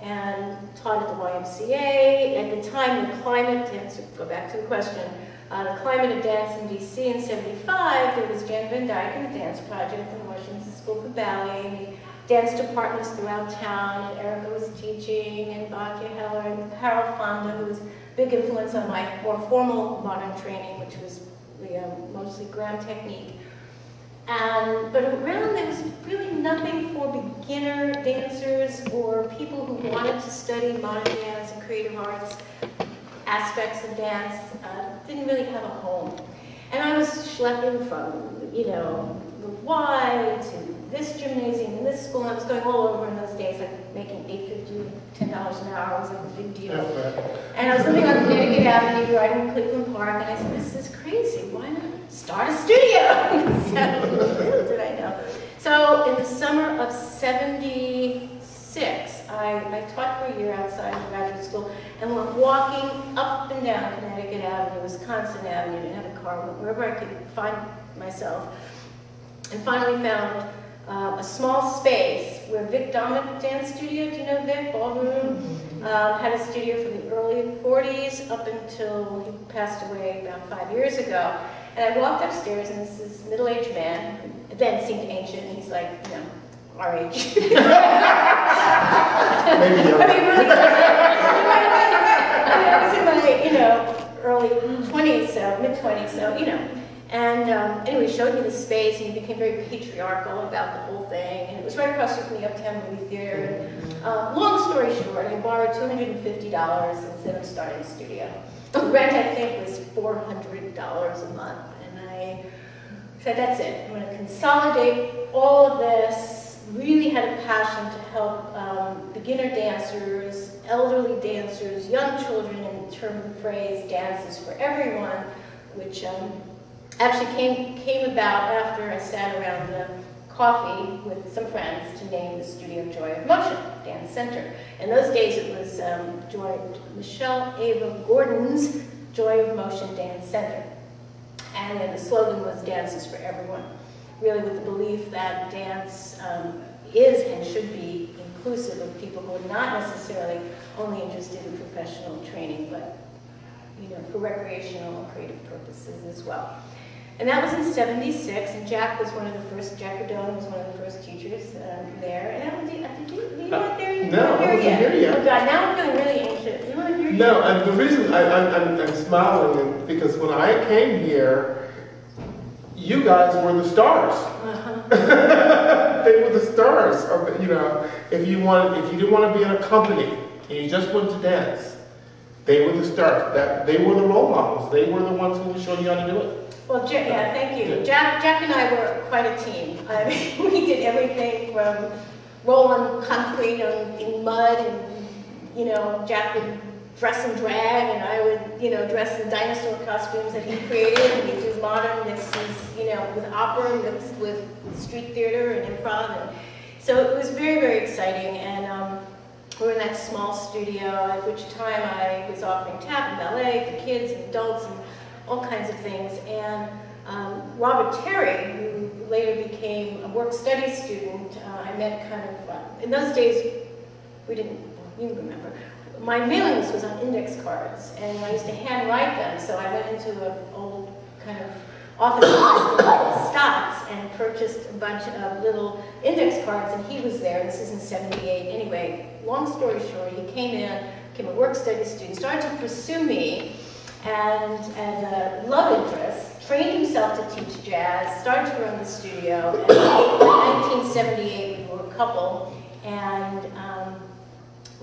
and taught at the YMCA. At the time, the climate, to go back to the question, the climate of dance in DC in '75, there was Jan Van Dyke and the Dance Project and the Washington School for Ballet, and the dance departments throughout town, and Erica was teaching, and Batya Heller, and Harold Fonda, who was a big influence on my more formal modern training, which was mostly gram technique. But around there was really nothing for beginner dancers or people who wanted to study modern dance and creative arts aspects of dance. Didn't really have a home. And I was schlepping from, the Y to this gymnasium and this school. I was going all over in those days, like making $8.50, $10 an hour was like a big deal. And I was living on Connecticut Avenue, right in Cleveland Park, and I said, this is crazy. Why not start a studio? So little did I know. So in the summer of '76, I taught for a year outside of graduate school, and went walking up and down Connecticut Avenue, Wisconsin Avenue, didn't have a car, wherever I could find myself, and finally found a small space where Vic Dominik Dance Studio, do you know Vic, Ballroom, had a studio from the early '40s up until he passed away about 5 years ago. And I walked upstairs, and this is middle-aged man, who then seemed ancient, and he's like, our age. Maybe I mean, really, I was in my, early 20s, so mid-20s, so, And anyway, he showed me the space, and he became very patriarchal about the whole thing. And it was right across from the Uptown Movie Theater. And, long story short, I borrowed $250 and said I'm starting a studio. The rent, I think, was $400 a month. And I said, that's it. I'm going to consolidate all of this. Really had a passion to help beginner dancers, elderly dancers, young children, in terms of the phrase dances for everyone, which actually came about after I sat around the coffee with some friends to name the studio Joy of Motion Dance Center. In those days it was Michelle Ava Gordon's Joy of Motion Dance Center. And then the slogan was Dances for Everyone, really with the belief that dance is and should be inclusive of people who are not necessarily only interested in professional training, but for recreational and creative purposes as well. And that was in '76, and Jack was one of the first, Jack Rodone was one of the first teachers there. And you weren't there yet? No, I wasn't here yet. Oh God, now I'm feeling really anxious. You weren't here yet? No, and the reason I'm smiling is because when I came here, you guys were the stars. They were the stars of the, if you didn't want to be in a company and you just wanted to dance, they were the stars. They were the role models. They were the ones who would show you how to do it. Well, yeah, thank you. Yeah. Jack and I were quite a team. I mean, we did everything from rolling concrete in mud, and Jack would dress in drag, and I would dress in dinosaur costumes that he created, and he'd do modern mixes, with opera mixed with street theater and improv, and so it was very, very exciting. And we were in that small studio, at which time I was offering tap and ballet for kids and adults and all kinds of things. And Robert Terry, who later became a work-study student, I met kind of, in those days, you remember, my mailing list was on index cards, and I used to handwrite them, so I went into an old kind of office supply Scott's and purchased a bunch of little index cards, and he was there. This is in '78. Anyway, long story short, he came a work-study student, started to pursue me, and as a love interest, trained himself to teach jazz, started to run the studio, and in 1978 we were a couple, and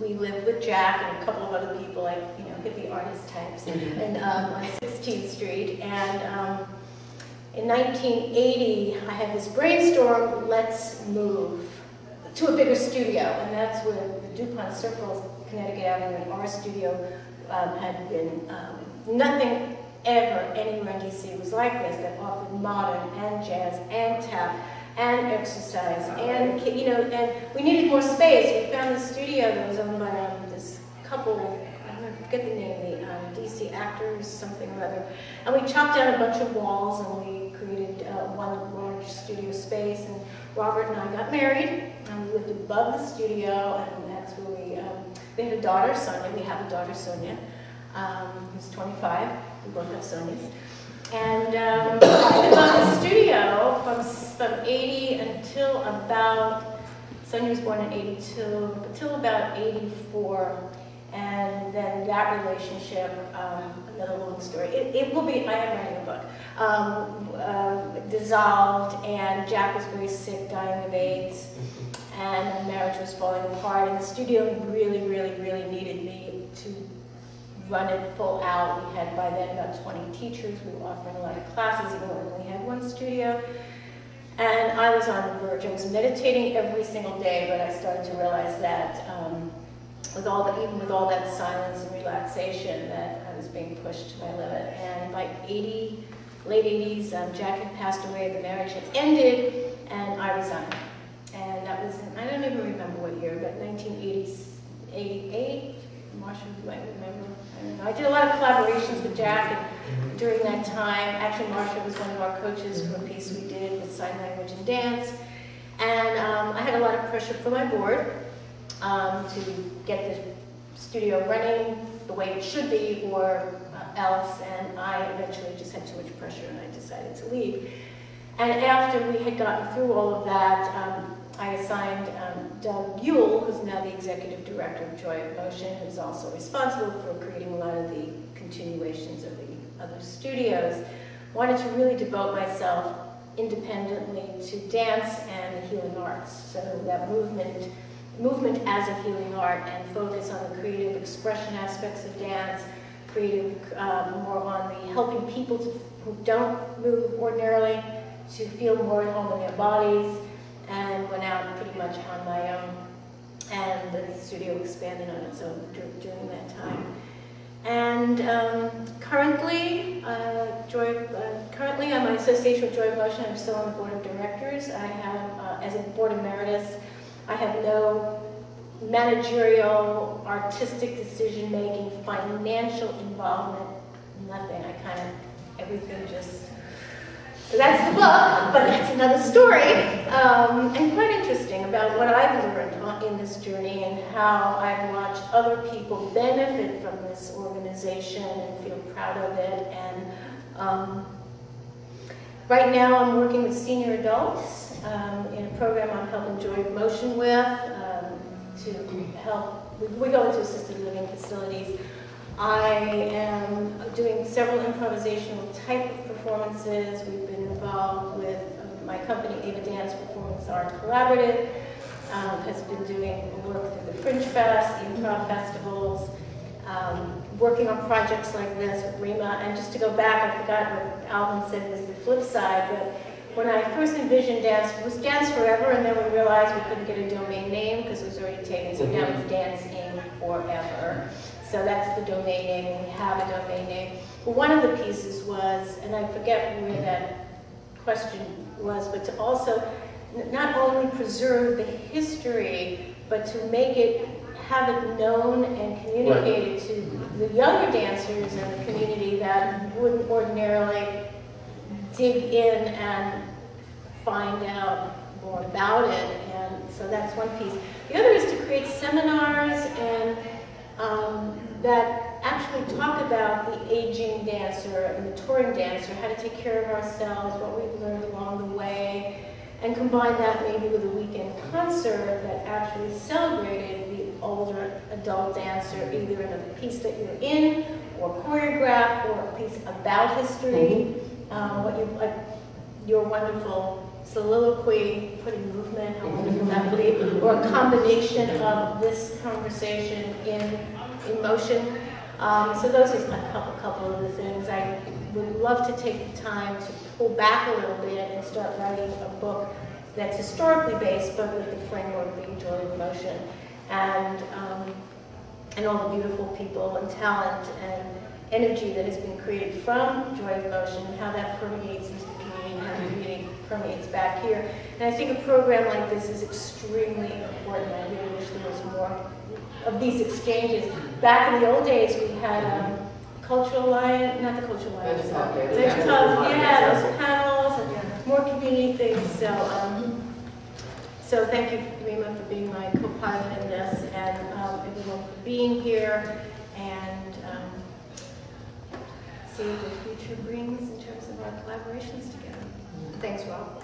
we lived with Jack and a couple of other people, like, hippie artist types, and on 16th Street, and in 1980 I had this brainstorm, let's move to a bigger studio, and that's where the DuPont Circles, Connecticut Avenue, and our studio had been. Nothing ever anywhere in DC was like this, that offered modern and jazz and tap and exercise, and and we needed more space. We found this studio that was owned by this couple, I forget the name, the DC actors, something or other, and we chopped down a bunch of walls and we created one large studio space. And Robert and I got married, and we lived above the studio, and that's where we They had a daughter, Sonia. We have a daughter, Sonia, who's 25. We both have Sonias. And I lived on the studio from 80 until about, Sonia was born in 82, until about 84. And then that relationship, another long story, it will be, I am writing a book, dissolved, and Jack was very sick, dying of AIDS, and the marriage was falling apart, and the studio really, really, really needed me to run it full out. We had by then about 20 teachers. We were offering a lot of classes, even when we only had one studio. And I was on the verge. I was meditating every single day, but I started to realize that even with all that silence and relaxation, that I was being pushed to my limit. And by late 80s, Jack had passed away, the marriage had ended, and I resigned. And that was, I don't even remember what year, but 1988. Marsha, you might remember. I don't know. I did a lot of collaborations with Jack and during that time. Actually, Marsha was one of our coaches for a piece we did with sign language and dance. And I had a lot of pressure from my board to get the studio running the way it should be or else. And I eventually just had too much pressure and I decided to leave. And after we had gotten through all of that, I assigned Doug Buell, who's now the executive director of Joy of Motion, who's also responsible for creating a lot of the continuations of the other studios. Wanted to really devote myself independently to dance and the healing arts. So that movement as a healing art, and focus on the creative expression aspects of dance, more on the helping people who don't move ordinarily to feel more at home in their bodies, and went out pretty much on my own. And the studio expanded on its own during that time. And currently, I'm an association with Joy of Motion. I'm still on the board of directors. I have, as a board emeritus, I have no managerial, artistic decision-making, financial involvement, nothing. Everything just... So that's the book, but that's another story, and quite interesting about what I've learned in this journey and how I've watched other people benefit from this organization and feel proud of it. And right now I'm working with senior adults in a program I'm helping Joy of Motion with to help. We go into assisted living facilities. I am doing several improvisational type of performances. We've been involved with my company, Ava Dance Performance Art Collaborative, has been doing work through the Fringe Fest, the improv festivals, working on projects like this with Rima. And just to go back, I forgot what Alvin said was the flip side, but when I first envisioned dance, it was Dance Forever, and then we realized we couldn't get a domain name because it was already taken, so now it's Dancing Forever. So that's the domain name, and we have a domain name. But one of the pieces was, and I forget where that question was, but to also not only preserve the history, but to make it, have it known and communicated to the younger dancers in the community that wouldn't ordinarily dig in and find out more about it. And so that's one piece. The other is to create seminars and that actually talk about the aging dancer and the touring dancer, how to take care of ourselves, what we've learned along the way, and combine that maybe with a weekend concert that actually celebrated the older adult dancer, either in a piece that you're in, or choreographed, or a piece about history, your wonderful soliloquy, putting movement, how wonderful that would be, or a combination of this conversation in motion. So those are a couple of the things. I would love to take the time to pull back a little bit and start writing a book that's historically based, but with the framework being Joy of Motion, and all the beautiful people and talent and energy that has been created from Joy of Motion, and how that permeates into the community, and how it really permeates back here. And I think a program like this is extremely important. I really wish there was more of these exchanges. Back in the old days, we had Cultural Alliance, not the Cultural Alliance, those panels and more community things. So thank you, Rima, for being my co-pilot in this, and everyone for being here and see what the future brings in terms of our collaborations together. Thanks, Rob.